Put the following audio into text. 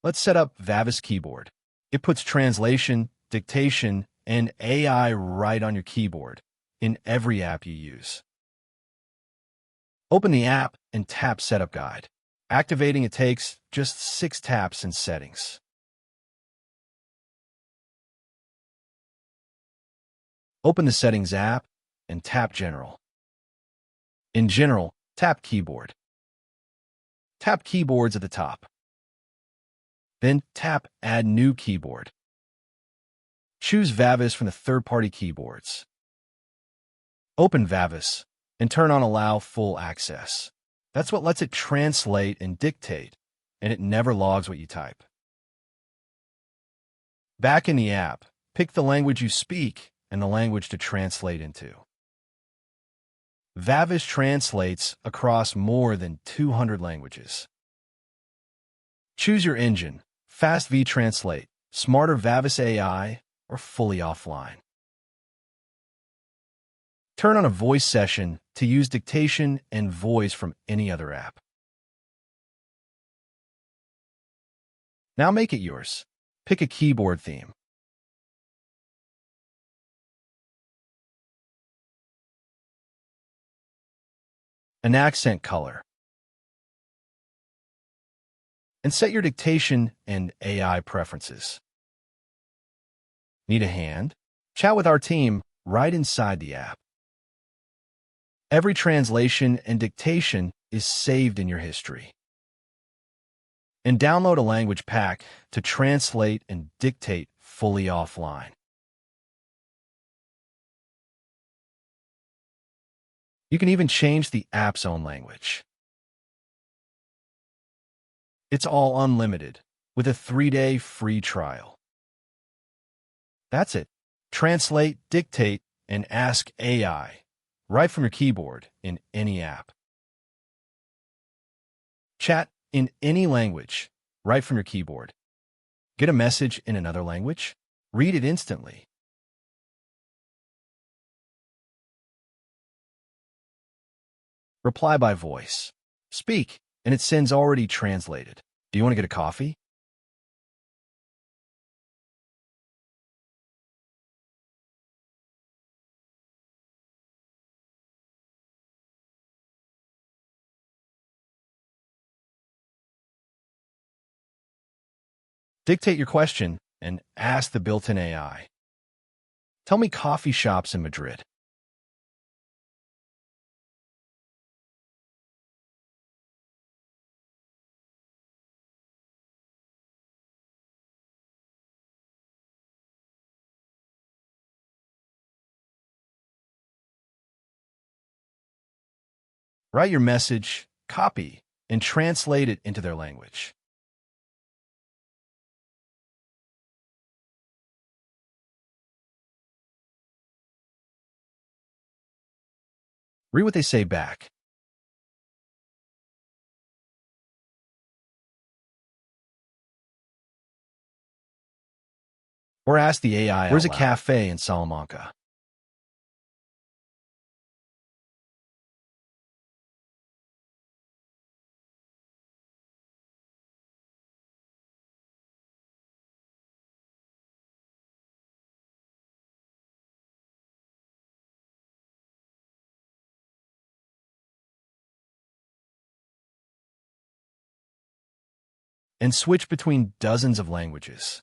Let's set up Vavus Keyboard. It puts translation, dictation, and AI right on your keyboard in every app you use. Open the app and tap Setup Guide. Activating it takes just 6 taps in Settings. Open the Settings app and tap General. In General, tap Keyboard. Tap Keyboards at the top. Then tap Add New Keyboard. Choose Vavus from the third-party keyboards. Open Vavus and turn on Allow Full Access. That's what lets it translate and dictate, and it never logs what you type. Back in the app, pick the language you speak and the language to translate into. Vavus translates across more than 200 languages. Choose your engine: Fast V Translate, Smarter Vavus AI, or fully offline. Turn on a voice session to use dictation and voice from any other app. Now make it yours. Pick a keyboard theme. An accent color. And set your dictation and AI preferences. Need a hand? Chat with our team right inside the app. Every translation and dictation is saved in your history. And download a language pack to translate and dictate fully offline. You can even change the app's own language. It's all unlimited, with a 3-day free trial. That's it. Translate, dictate, and ask AI right from your keyboard in any app. Chat in any language right from your keyboard. Get a message in another language? Read it instantly. Reply by voice. Speak, and it sends already translated. Do you want to get a coffee? Dictate your question and ask the built-in AI. Tell me coffee shops in Madrid. Write your message, copy, and translate it into their language. Read what they say back. Or ask the AI, where's a cafe in Salamanca? And switch between dozens of languages.